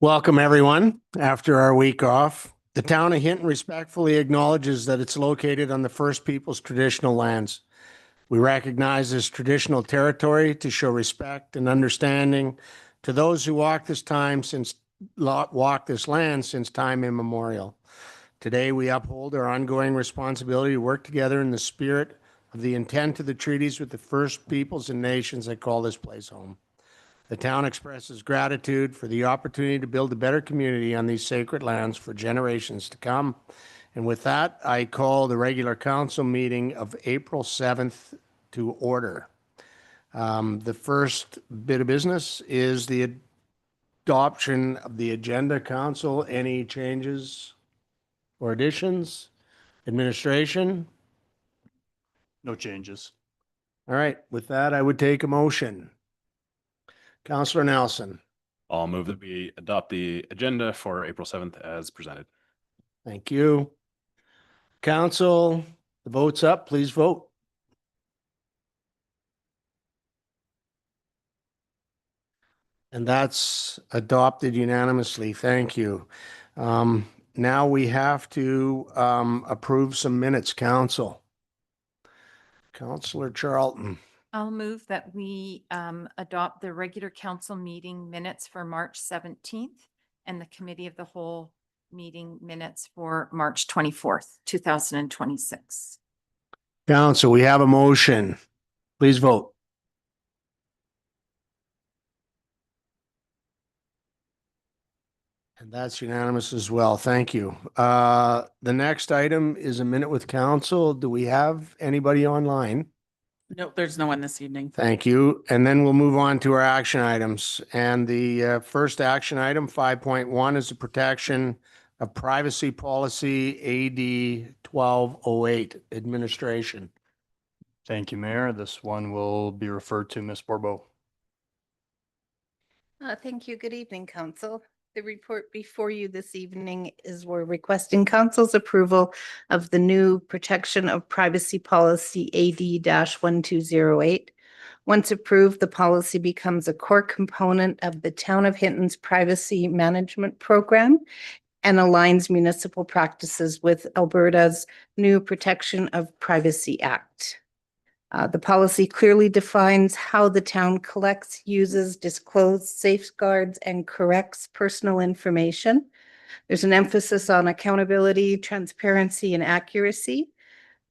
Welcome, everyone. After our week off, the town of Hinton respectfully acknowledges that it's located on the First Peoples traditional lands. We recognize this traditional territory to show respect and understanding to those who walk this land since time immemorial. Today, we uphold our ongoing responsibility to work together in the spirit of the intent of the treaties with the First Peoples and nations that call this place home. The town expresses gratitude for the opportunity to build a better community on these sacred lands for generations to come. And with that, I call the regular council meeting of April 7th to order. The first bit of business is the adoption of the agenda. Council, any changes or additions? Administration? No changes. All right, with that, I would take a motion. Councillor Nelson. I'll move that we adopt the agenda for April 7th as presented. Thank you. Council, the vote's up. Please vote. And that's adopted unanimously. Thank you. Now we have to approve some minutes, Council. Councillor Charlton. I'll move that we adopt the regular council meeting minutes for March 17th and the committee of the whole meeting minutes for March 24th, 2026. Council, we have a motion. Please vote. And that's unanimous as well. Thank you. The next item is a minute with council. Do we have anybody online? Nope, there's no one this evening. Thank you. And then we'll move on to our action items. And the first action item, 5.1, is the protection of privacy policy AD 1208 administration. Thank you, Mayor. This one will be referred to Ms. Bourbeau. Thank you. Good evening, Council. The report before you this evening is we're requesting Council's approval of the new protection of privacy policy AD-1208. Once approved, the policy becomes a core component of the Town of Hinton's privacy management program and aligns municipal practices with Alberta's new Protection of Privacy Act. The policy clearly defines how the town collects, uses, discloses, safeguards, and corrects personal information. There's an emphasis on accountability, transparency, and accuracy,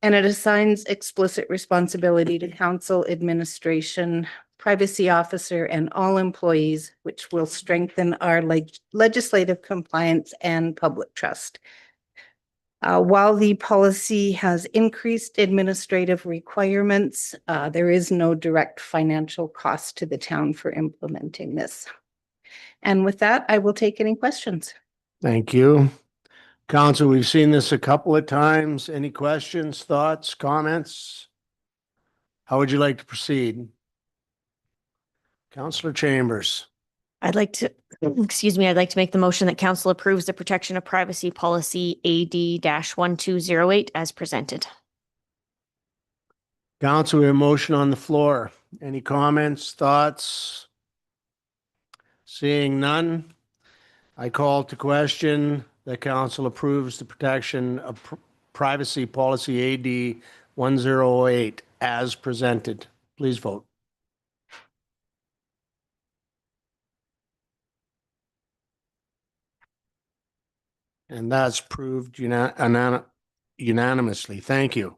and it assigns explicit responsibility to council, administration, privacy officer, and all employees, which will strengthen our legislative compliance and public trust. While the policy has increased administrative requirements, there is no direct financial cost to the town for implementing this. And with that, I will take any questions. Thank you. Council, we've seen this a couple of times. Any questions, thoughts, comments? How would you like to proceed? Councillor Chambers. I'd like to make the motion that council approves the protection of privacy policy AD-1208 as presented. Council, we have a motion on the floor. Any comments, thoughts? Seeing none, I call to question that council approves the protection of privacy policy AD-1008 as presented. Please vote. And that's approved unanimously. Thank you.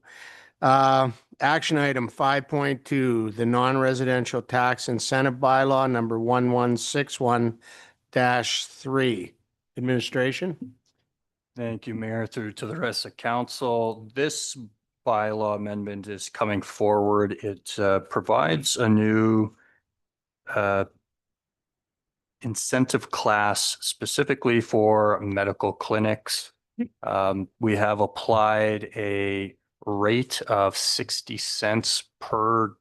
Action item 5.2, the non-residential tax incentive bylaw number 1161-3. Administration. Thank you, Mayor. Through to the rest of council. This bylaw amendment is coming forward. It provides a new incentive class specifically for medical clinics. We have applied a rate of 60 cents per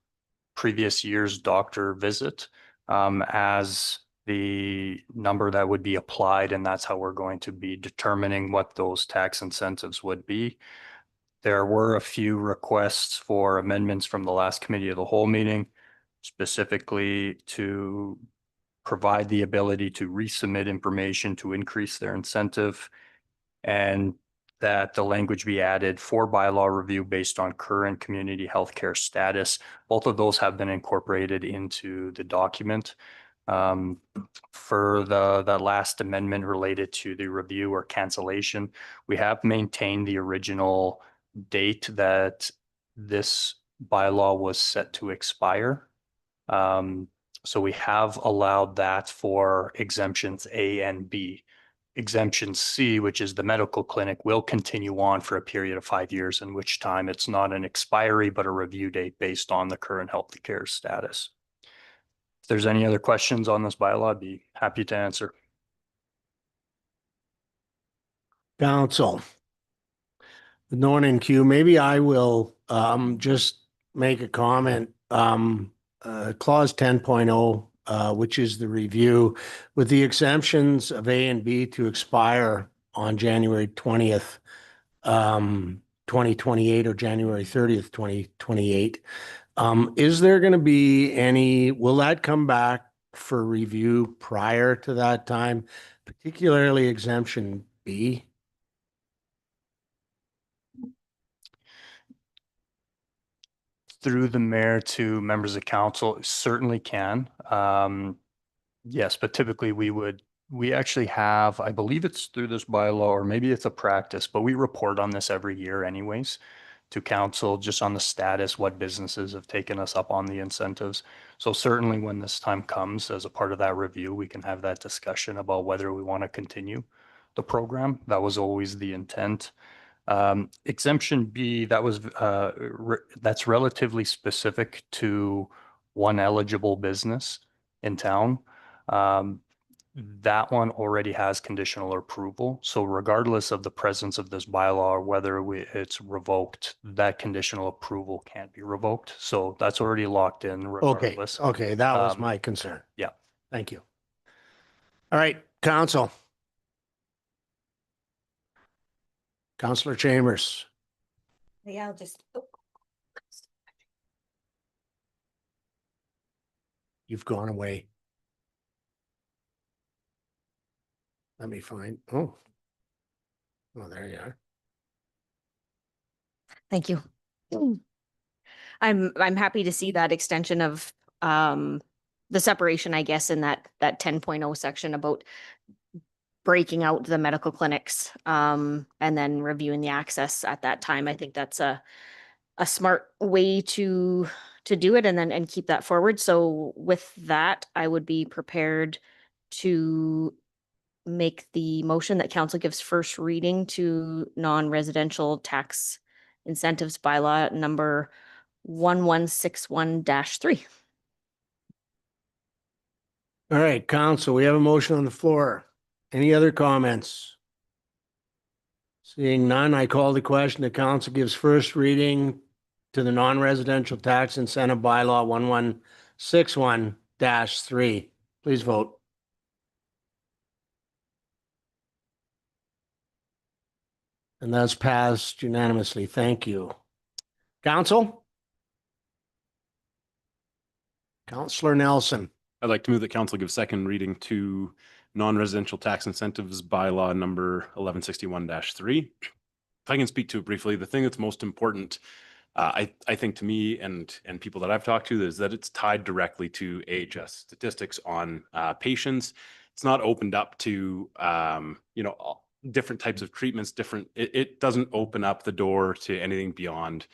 previous year's doctor visit as the number that would be applied, and that's how we're going to be determining what those tax incentives would be. There were a few requests for amendments from the last committee of the whole meeting, specifically to provide the ability to resubmit information to increase their incentive, and that the language be added for bylaw review based on current community healthcare status. Both of those have been incorporated into the document. For the last amendment related to the review or cancellation, we have maintained the original date that this bylaw was set to expire. So we have allowed that for exemptions A and B. Exemption C, which is the medical clinic, will continue on for a period of 5 years, in which time it's not an expiry, but a review date based on the current healthcare status. If there's any other questions on this bylaw, I'd be happy to answer. Council. With no one in queue, maybe I will just make a comment. Clause 10.0, which is the review, with the exemptions of A and B to expire on January 20th, 2028 or January 30th, 2028. Is there going to be any, will that come back for review prior to that time, particularly exemption B? Through the mayor to members of council, certainly can. Yes, but typically we actually have, I believe it's through this bylaw, or maybe it's a practice, but we report on this every year anyways to council, just on the status, what businesses have taken us up on the incentives. So certainly when this time comes, as a part of that review, we can have that discussion about whether we want to continue the program. That was always the intent. Exemption B, that's relatively specific to one eligible business in town. That one already has conditional approval. So regardless of the presence of this bylaw or whether it's revoked, that conditional approval can't be revoked. So that's already locked in Okay, regardless. okay, that was Um, my concern. yeah. Thank you. All right, council. Councillor Chambers. Yeah, I'll just. You've gone away. Let me find, oh. Oh, there you are. Thank you. I'm happy to see that extension of the separation, I guess, in that 10.0 section about breaking out the medical clinics and then reviewing the access at that time. I think that's a smart way to do it and keep that forward. So with that, I would be prepared to make the motion that council gives first reading to non-residential tax incentives bylaw number 1161-3. All right, council, we have a motion on the floor. Any other comments? Seeing none, I call the question. The council gives first reading to the non-residential tax incentive bylaw 1161-3. Please vote. And that's passed unanimously. Thank you. Council? Councillor Nelson. I'd like to move that council give second reading to non-residential tax incentives bylaw number 1161-3. If I can speak to it briefly, the thing that's most important, I think to me and people that I've talked to, is that it's tied directly to AHS statistics on patients. It's not opened up to different types of treatments. It doesn't open up the door to anything beyond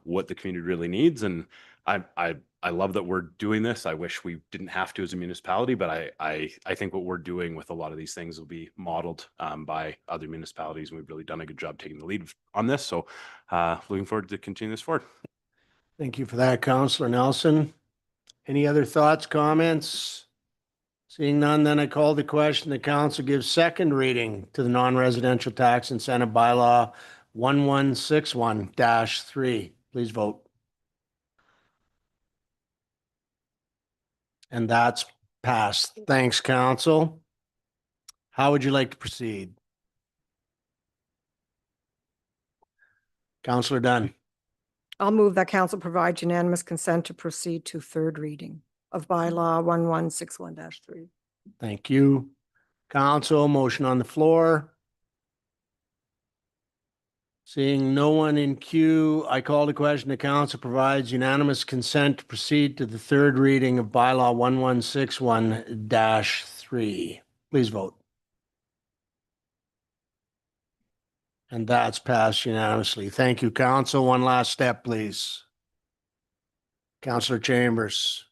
what the community really needs. And I love that we're doing this. I wish we didn't have to as a municipality, but I think what we're doing with a lot of these things will be modeled by other municipalities. And we've really done a good job taking the lead on this. So looking forward to continue this forward. Thank you for that, Councillor Nelson. Any other thoughts, comments? Seeing none, then I call the question. The council gives second reading to the non-residential tax incentive bylaw 1161-3. Please vote. And that's passed. Thanks, council. How would you like to proceed? Councillor Dunn. I'll move that council provide unanimous consent to proceed to third reading. of bylaw 1161-3. Thank you. Council, motion on the floor. Seeing no one in queue, I call the question. The council provides unanimous consent to proceed to the third reading of bylaw 1161-3. Please vote. And that's passed unanimously. Thank you, council. One last step, please. Councillor Chambers.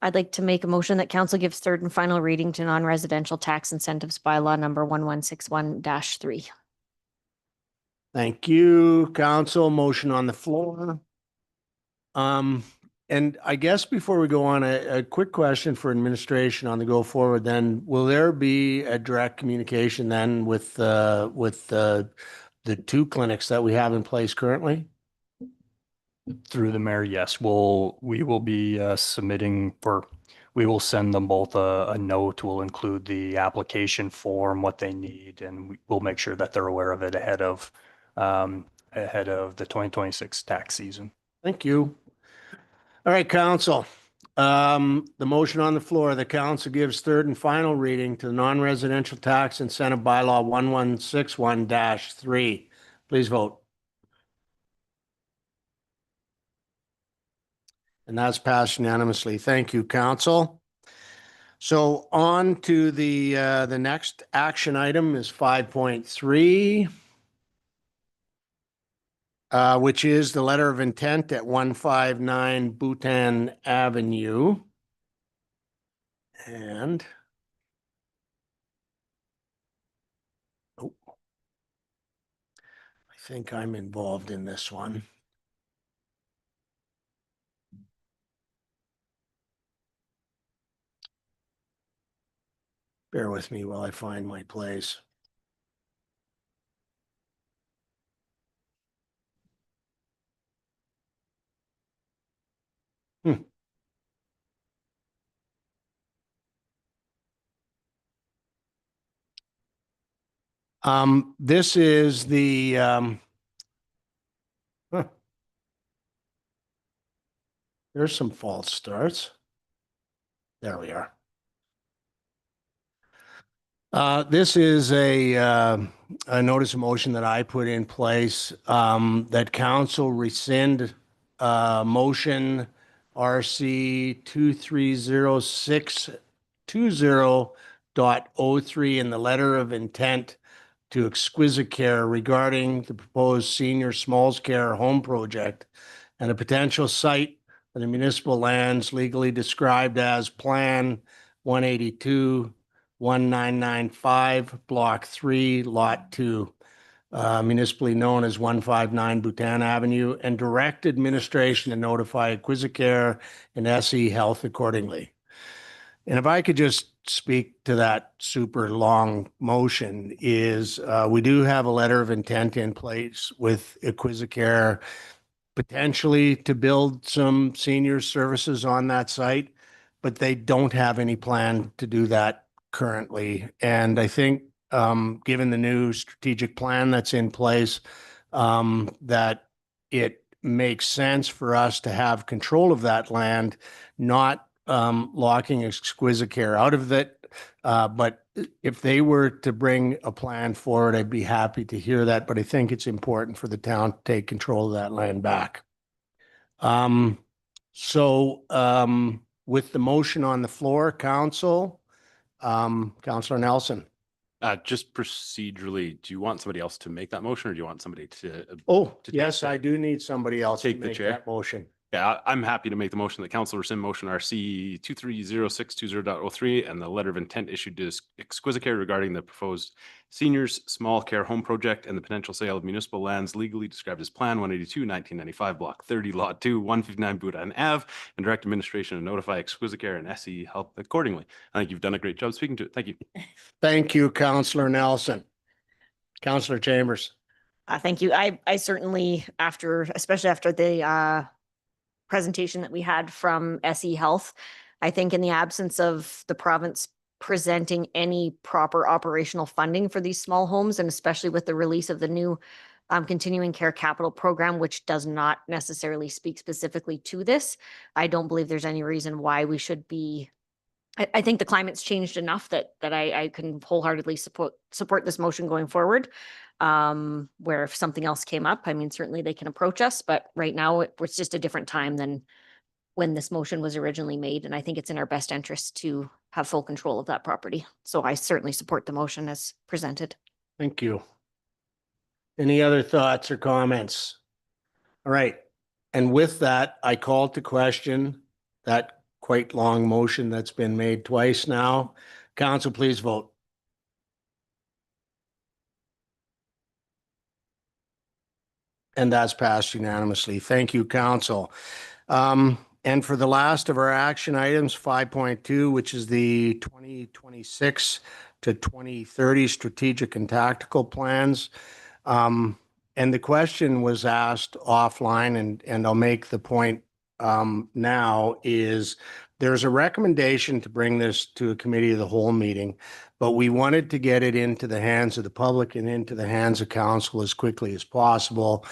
I'd like to make a motion that council gives third and final reading to non-residential tax incentives bylaw number 1161-3. Thank you, council. Motion on the floor. And I guess before we go on, a quick question for administration on the go forward, then will there be a direct communication then with the two clinics that we have in place currently? Through the mayor, yes, we will be submitting, or we will send them both a note. We'll include the application form, what they need, and we'll make sure that they're aware of it ahead of the 2026 tax season. Thank you. All right, council. The motion on the floor, the council gives third and final reading to the non-residential tax incentive bylaw 1161-3. Please vote. And that's passed unanimously. Thank you, council. So on to the next action item is 5.3. Which is the letter of intent at 159 Bhutan Avenue. And I think I'm involved in this one. Bear with me while I find my place. This is the there's some false starts. There we are. This is a notice of motion that I put in place that council rescind motion RC 230620.03 in the letter of intent to Exquisicare regarding the proposed senior smalls care home project and a potential site for the municipal lands legally described as Plan 182 1995, Block 3, Lot 2, municipally known as 159 Bhutan Avenue, and direct administration to notify Exquisicare and SE Health accordingly. And if I could just speak to that super long motion is we do have a letter of intent in place with Exquisicare potentially to build some senior services on that site, but they don't have any plan to do that currently. And I think given the new strategic plan that's in place, that it makes sense for us to have control of that land, not locking Exquisicare out of it. But if they were to bring a plan forward, I'd be happy to hear that. But I think it's important for the town to take control of that land back. With the motion on the floor, council, Councillor Nelson. Just procedurally, do you want somebody else to make that motion or do you want somebody to? Oh, to yes, I do need somebody else to take the make chair. that motion. Yeah, I'm happy to make the motion that council rescind motion RC 230620.03 and the letter of intent issued to Exquisicare regarding the proposed seniors small care home project and the potential sale of municipal lands legally described as Plan 182 1995 Block 30 Lot 2 159 Bhutan Ave and direct administration to notify Exquisicare and SE Health accordingly. I think you've done a great job speaking to it. Thank you. Thank you, Councillor Nelson. Councillor Chambers. Thank you. I certainly, especially after the presentation that we had from SE Health, I think in the absence of the province presenting any proper operational funding for these small homes, and especially with the release of the new continuing care capital program, which does not necessarily speak specifically to this. I don't believe there's any reason why we should be. I think the climate's changed enough that I can wholeheartedly support this motion going forward. Where if something else came up, I mean, certainly they can approach us, but right now it's just a different time than when this motion was originally made. And I think it's in our best interest to have full control of that property. So I certainly support the motion as presented. Thank you. Any other thoughts or comments? All right. And with that, I call to question that quite long motion that's been made twice now. Council, please vote. And that's passed unanimously. Thank you, council. And for the last of our action items, 5.2, which is the 2026 to 2030 strategic and tactical plans. And the question was asked offline, and I'll make the point now is there's a recommendation to bring this to a committee of the whole meeting, but we wanted to get it into the hands of the public and into the hands of council as quickly as possible.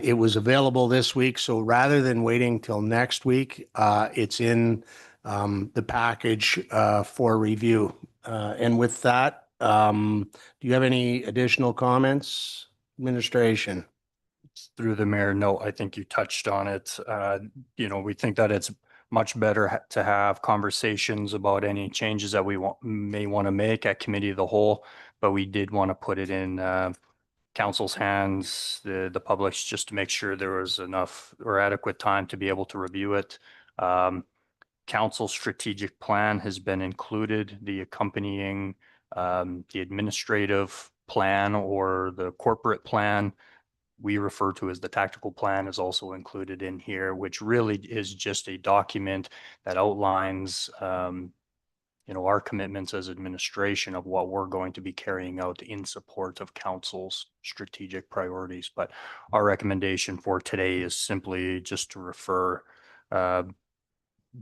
It was available this week, so rather than waiting till next week, it's in the package for review. And with that, do you have any additional comments, administration? Through the mayor, no, I think you touched on it. We think that it's much better to have conversations about any changes that we may want to make at committee of the whole, but we did want to put it in council's hands, the public's, just to make sure there was enough or adequate time to be able to review it. Council strategic plan has been included, the accompanying the administrative plan or the corporate plan we refer to as the tactical plan is also included in here, which really is just a document that outlines, our commitments as administration of what we're going to be carrying out in support of council's strategic priorities. But our recommendation for today is simply just to refer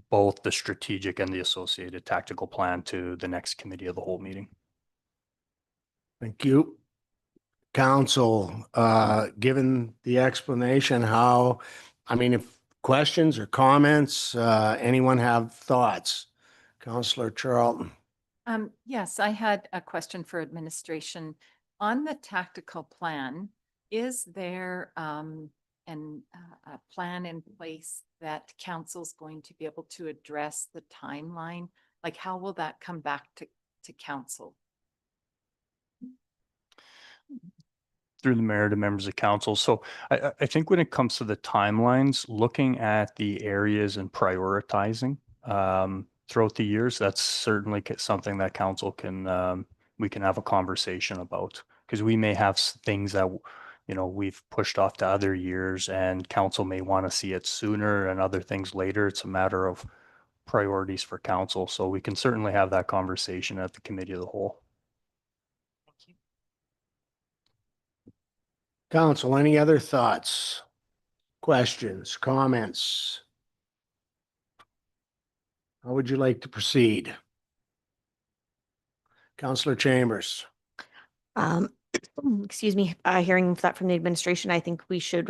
both the strategic and the associated tactical plan to the next committee of the whole meeting. Thank you. Council, given the explanation, if questions or comments, anyone have thoughts? Councillor Charlton. Yes, I had a question for administration. On the tactical plan, is there a plan in place that council's going to be able to address the timeline? Like, how will that come back to council? Through the mayor to members of council. So I think when it comes to the timelines, looking at the areas and prioritizing throughout the years, that's certainly something that council can, we can have a conversation about, because we may have things that, we've pushed off to other years and council may want to see it sooner and other things later. It's a matter of priorities for council. So we can certainly have that conversation at the committee of the whole. Council, any other thoughts, questions, comments? How would you like to proceed? Councillor Chambers. Excuse me, hearing that from the administration, I think we should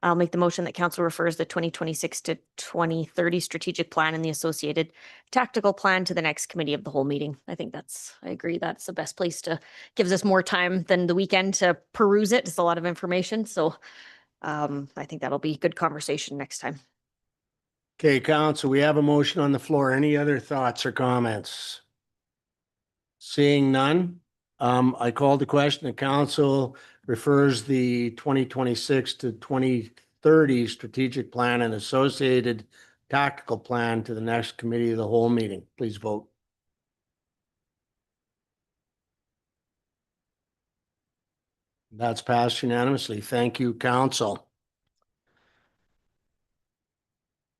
I'll make the motion that council refers the 2026 to 2030 strategic plan and the associated tactical plan to the next committee of the whole meeting. I agree that's the best place gives us more time than the weekend to peruse it. It's a lot of information. So I think that'll be good conversation next time. Okay, council, we have a motion on the floor. Any other thoughts or comments? Seeing none, I call the question. The council refers the 2026 to 2030 strategic plan and associated tactical plan to the next committee of the whole meeting. Please vote. That's passed unanimously. Thank you, council.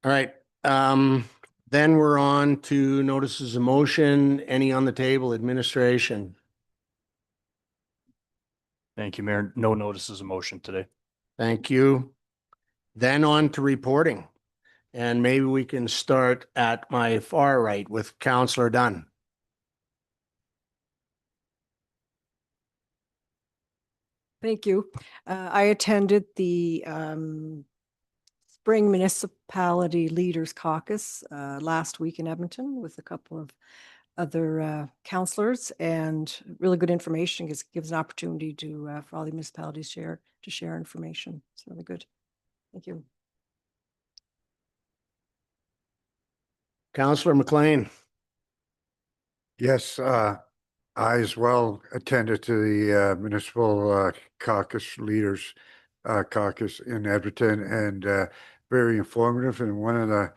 All right. Then we're on to notices of motion. Any on the table, administration? Thank you, Mayor. No notices of motion today. Thank you. Then on to reporting. And maybe we can start at my far right with Councillor Dunn. Thank you. I attended the Spring Municipality Leaders Caucus last week in Edmonton with a couple of other counselors, and really good information. Gives an opportunity to for all the municipalities to share information. It's really good. Thank you. Counselor McLean. Yes, I as well attended to the municipal caucus leaders caucus in Edmonton, and very informative. And one of the,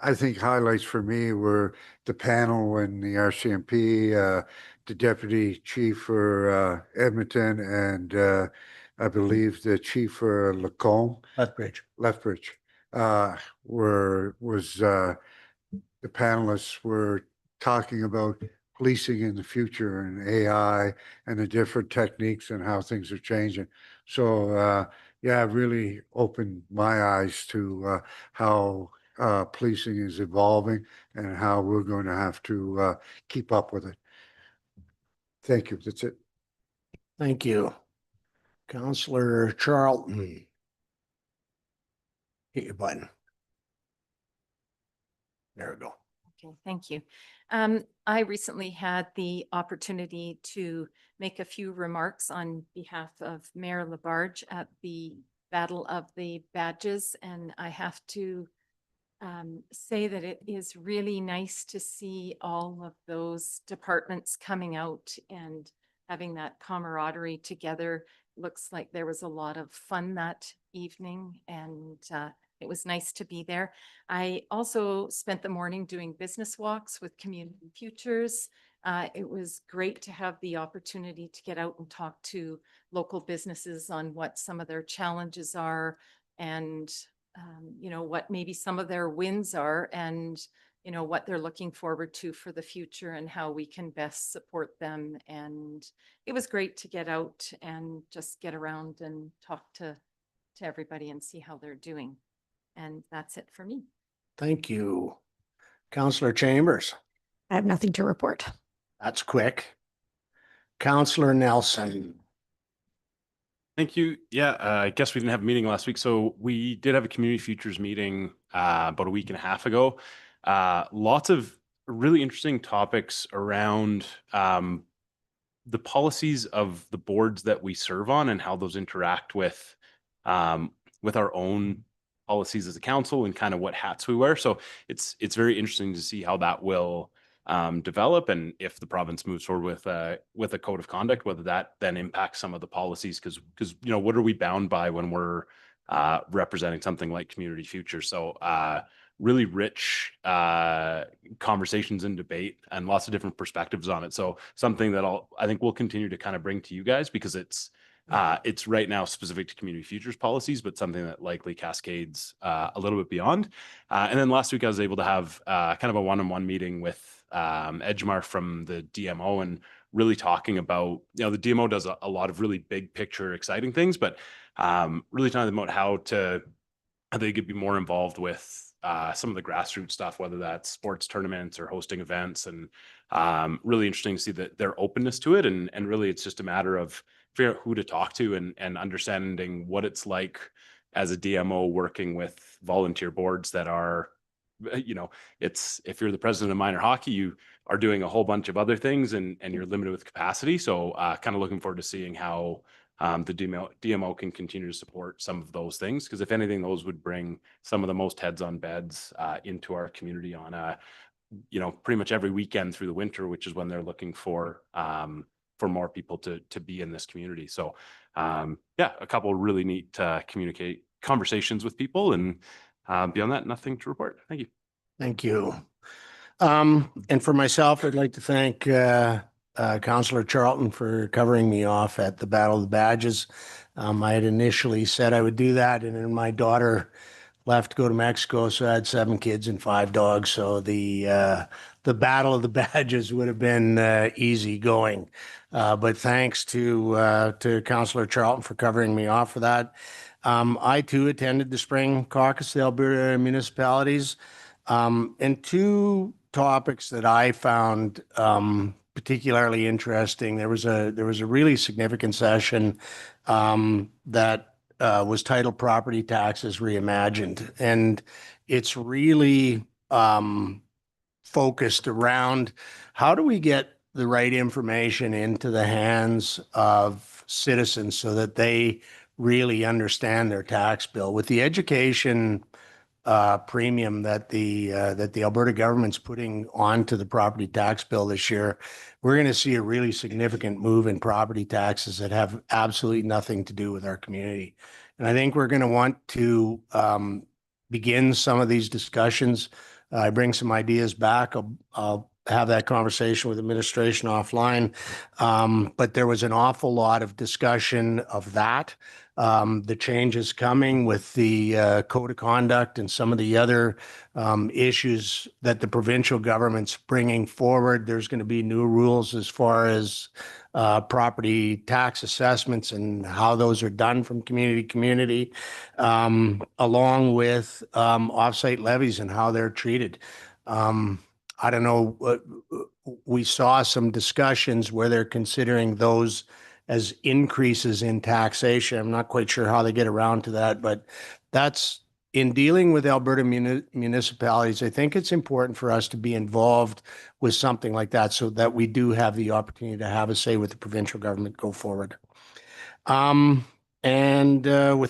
I think, highlights for me were the panel when the RCMP, the deputy chief for Edmonton, and I believe the chief for Lacombe, Lethbridge, the panelists were talking about policing in the future and AI and the different techniques and how things are changing. So yeah, it really opened my eyes to how policing is evolving and how we're going to have to keep up with it. Thank you. That's it. Thank you. Counselor Charlton. Hit your button. There we go. Okay, thank you. I recently had the opportunity to make a few remarks on behalf of Mayor Labarge at the Battle of the Badges, and I have to say that it is really nice to see all of those departments coming out and having that camaraderie together. Looks like there was a lot of fun that evening, and it was nice to be there. I also spent the morning doing business walks with Community Futures. It was great to have the opportunity to get out and talk to local businesses on what some of their challenges are, and you know, what maybe some of their wins are, and you know, what they're looking forward to for the future and how we can best support them. And it was great to get out and just get around and talk to everybody and see how they're doing. And that's it for me. Thank you. Counselor Chambers. I have nothing to report. That's quick. Counselor Nelson. Thank you. Yeah, I guess we didn't have a meeting last week. So we did have a Community Futures meeting about a week and a half ago. Lots of really interesting topics around the policies of the boards that we serve on and how those interact with our own policies as a council and kind of what hats we wear. So it's very interesting to see how that will develop, and if the province moves forward with a code of conduct, whether that then impacts some of the policies, because you know, what are we bound by when we're representing something like Community Future? So really rich conversations and debate and lots of different perspectives on it. So something that I think we'll continue to kind of bring to you guys, because it's right now specific to Community Futures policies, but something that likely cascades a little bit beyond. And then last week I was able to have kind of a one-on-one meeting with Edgemar from the DMO, and really talking about, you know, the DMO does a lot of really big picture, exciting things, but really talking about how they could be more involved with some of the grassroots stuff, whether that's sports tournaments or hosting events, and really interesting to see that their openness to it. And really it's just a matter of figuring out who to talk to and understanding what it's like as a DMO working with volunteer boards that are, you know, it's, if you're the president of minor hockey, you are doing a whole bunch of other things, and you're limited with capacity. So kind of looking forward to seeing how the DMO can continue to support some of those things, because if anything, those would bring some of the most heads on beds into our community on you know, pretty much every weekend through the winter, which is when they're looking for more people to be in this community. So yeah, a couple of really neat conversations with people, and beyond that, nothing to report. Thank you. Thank you. And for myself, I'd like to thank Counselor Charlton for covering me off at the Battle of the Badges. I had initially said I would do that, and then my daughter left to go to Mexico, so I had 7 kids and 5 dogs. So the Battle of the Badges would have been easy going. But thanks to Counselor Charlton for covering me off for that. I too attended the Spring Caucus of the Alberta Municipalities, and 2 topics that I found particularly interesting. There was a really significant session that was titled Property Taxes Reimagined. And it's really focused around how do we get the right information into the hands of citizens so that they really understand their tax bill. With the education premium that the Alberta government's putting onto the property tax bill this year, we're going to see a really significant move in property taxes that have absolutely nothing to do with our community. And I think we're going to want to begin some of these discussions. I bring some ideas back. I'll have that conversation with administration offline. But there was an awful lot of discussion of that. The changes coming with the code of conduct and some of the other issues that the provincial government's bringing forward. There's going to be new rules as far as property tax assessments and how those are done from community to community, along with offsite levies and how they're treated. I don't know, we saw some discussions where they're considering those as increases in taxation. I'm not quite sure how they get around to that, but that's in dealing with Alberta municipalities. I think it's important for us to be involved with something like that so that we do have the opportunity to have a say with the provincial government go forward. With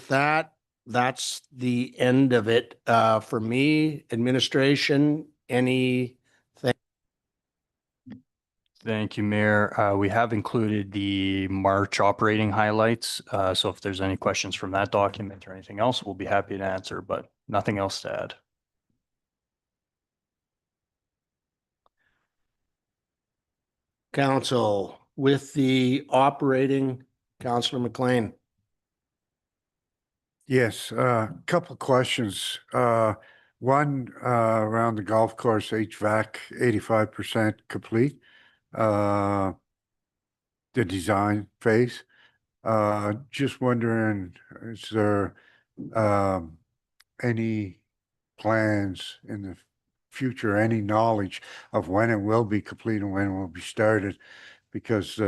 that, that's the end of it. For me, administration, anything? Thank you, Mayor. We have included the March operating highlights. So if there's any questions from that document or anything else, we'll be happy to answer, but nothing else to add. Council, with the operating, Councillor McLean. Yes, couple of questions. One, around the golf course HVAC, 85% complete. The design phase. Just wondering, is there any plans in the future, any knowledge of when it will be complete and when it will be started? Because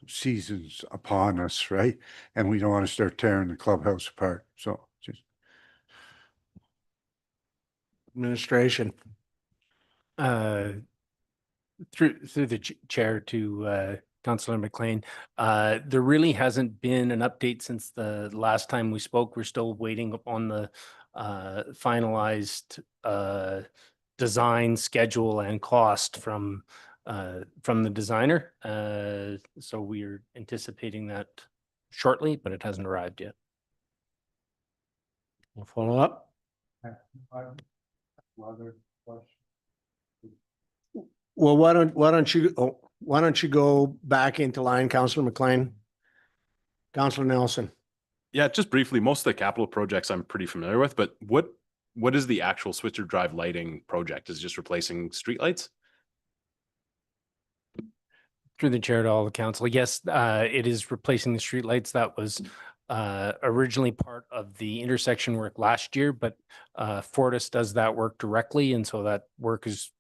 season's upon us, right? And we don't want to start tearing the clubhouse apart. So just Administration. Through the chair to Councillor McLean, there really hasn't been an update since the last time we spoke. We're still waiting on the finalized design schedule and cost from the designer. So we're anticipating that shortly, but it hasn't arrived yet. We'll follow up. Well, why don't you go back into line, Councillor McLean? Councillor Nelson. Yeah, just briefly, most of the capital projects I'm pretty familiar with, but what is the actual Switzer Drive lighting project? Is it just replacing streetlights? Through the chair to all the council, yes, it is replacing the streetlights. That was originally part of the intersection work last year, but Fortis does that work directly, and so that work is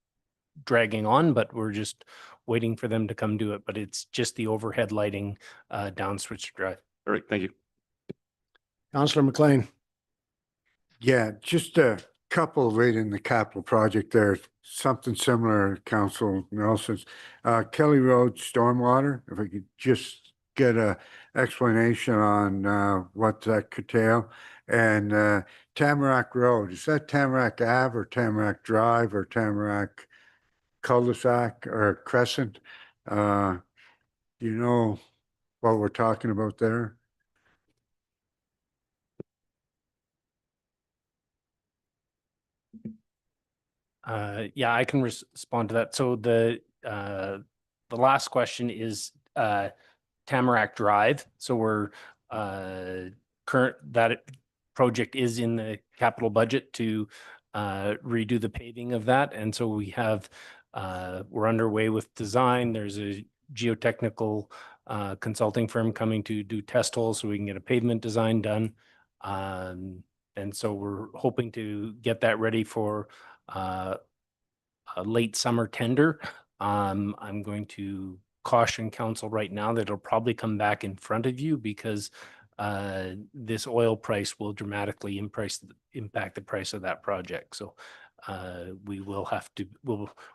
dragging on, but we're just waiting for them to come do it. But it's just the overhead lighting down Switzer Drive. All right, thank you. Councillor McLean. yeah, just a couple right in the capital project there. Something similar, Council Nelson's. Kelly Road stormwater, if I could just get a explanation on what that curtail. And Tamarack Road, is that Tamarack Ave or Tamarack Drive or Tamarack cul-de-sac or Crescent? Do you know what we're talking about there? Yeah, I can respond to that. So the last question is Tamarack Drive. So we're that project is in the capital budget to redo the paving of that, and so we have we're underway with design. There's a geotechnical consulting firm coming to do test holes so we can get a pavement design done, and so we're hoping to get that ready for a late summer tender I'm going to caution council right now that it'll probably come back in front of you because this oil price will dramatically impact the price of that project. So we will have to,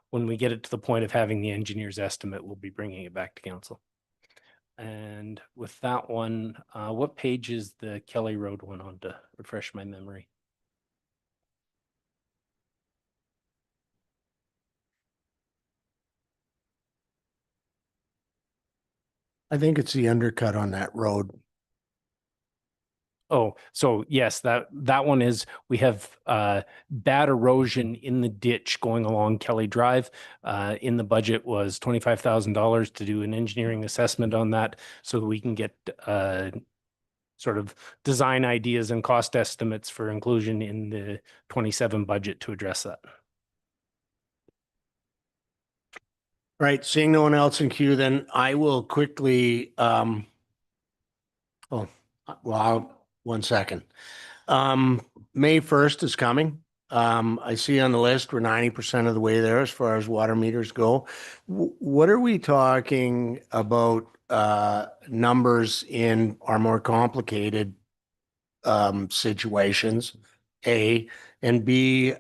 when we get it to the point of having the engineer's estimate, we'll be bringing it back to council. And with that one, what page is the Kelly Road one on to refresh my memory? I think it's the undercut on that road. Oh, so yes, that one is, we have bad erosion in the ditch going along Kelly Drive. In the budget was $25,000 to do an engineering assessment on that so that we can get sort of design ideas and cost estimates for inclusion in the 27 budget to address that. Right, seeing no one else in queue, then I will quickly, one second. May 1st is coming. I see on the list, we're 90% of the way there as far as water meters go. What are we talking about, numbers in our more complicated situations, A, and B,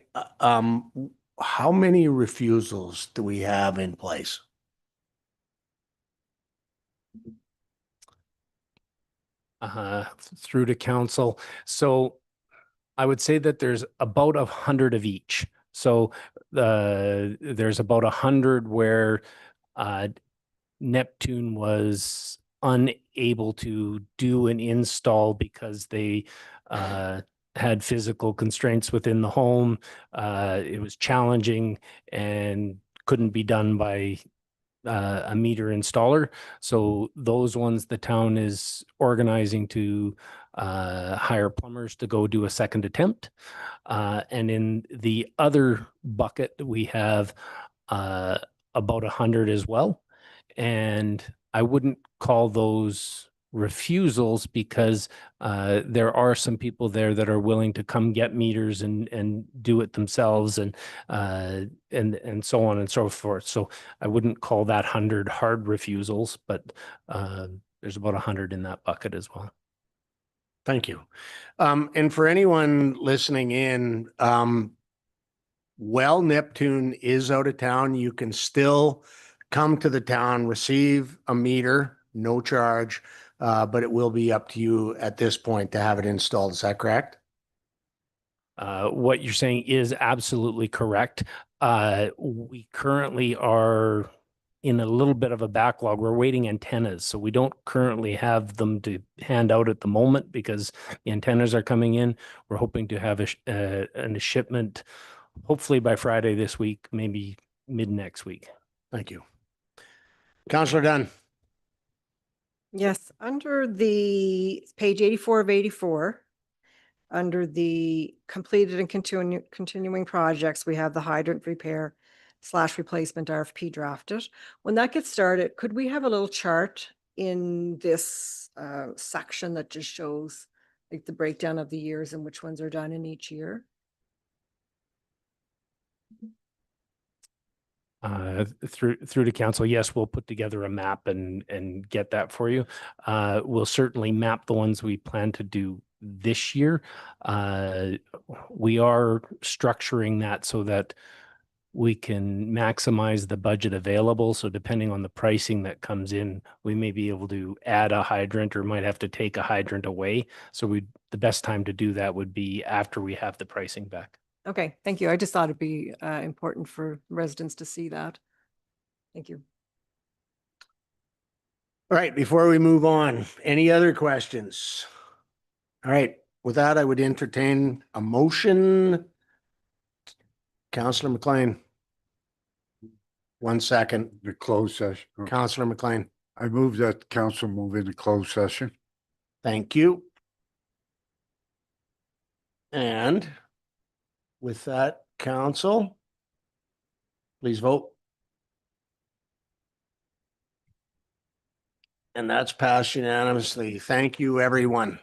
how many refusals do we have in place? Through to council. So I would say that there's about 100 of each. So there's about 100 where Neptune was unable to do an install because they had physical constraints within the home. It was challenging and couldn't be done by a meter installer. So those ones, the town is organizing to hire plumbers to go do a second attempt. And in the other bucket, we have about 100 as well. And I wouldn't call those refusals because there are some people there that are willing to come get meters and do it themselves and so on and so forth. So I wouldn't call that 100 hard refusals, but there's about 100 in that bucket as well. Thank you. And for anyone listening in, while Neptune is out of town, you can still come to the town, receive a meter, no charge, but it will be up to you at this point to have it installed. Is that correct? What you're saying is absolutely correct. We currently are in a little bit of a backlog. We're waiting antennas, so we don't currently have them to hand out at the moment because the antennas are coming in. We're hoping to have a shipment hopefully by Friday this week, maybe mid next week. Thank you. Councillor Dunn. Yes, under the page 84 of 84, under the completed and continuing projects, we have the hydrant repair / replacement RFP drafted. When that gets started, could we have a little chart in this section that just shows like the breakdown of the years and which ones are done in each year? Through to council, yes, we'll put together a map and get that for you. We'll certainly map the ones we plan to do this year. We are structuring that so that we can maximize the budget available. So depending on the pricing that comes in, we may be able to add a hydrant or might have to take a hydrant away. So the best time to do that would be after we have the pricing back. Okay, thank you. I just thought it'd be important for residents to see that. Thank you. All right, before we move on, any other questions? All right, with that, I would entertain a motion. Councillor McLean. 1 second. The closed session. Councillor McLean. I move that council move into closed session. Thank you. And with that, council, please vote. And that's passed unanimously. Thank you, everyone.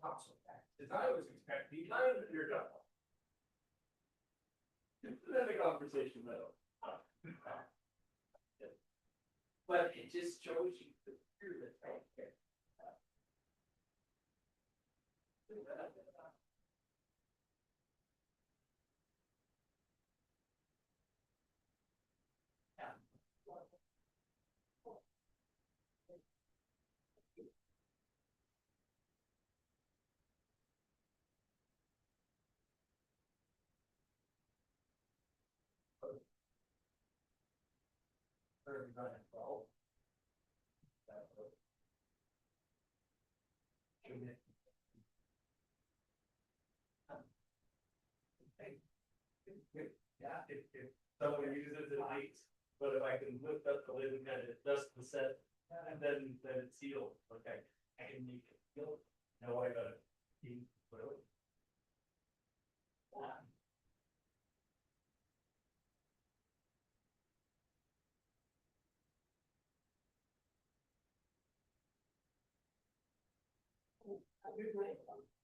Not so bad, as I was expecting, 900 dollars. Then the conversation though. But it just shows you the spirit right there. Yeah, if someone uses it light, but if I can lift up the lid and kind of dust the set, and then it's sealed, okay, I can make it seal. No, I gotta. Really?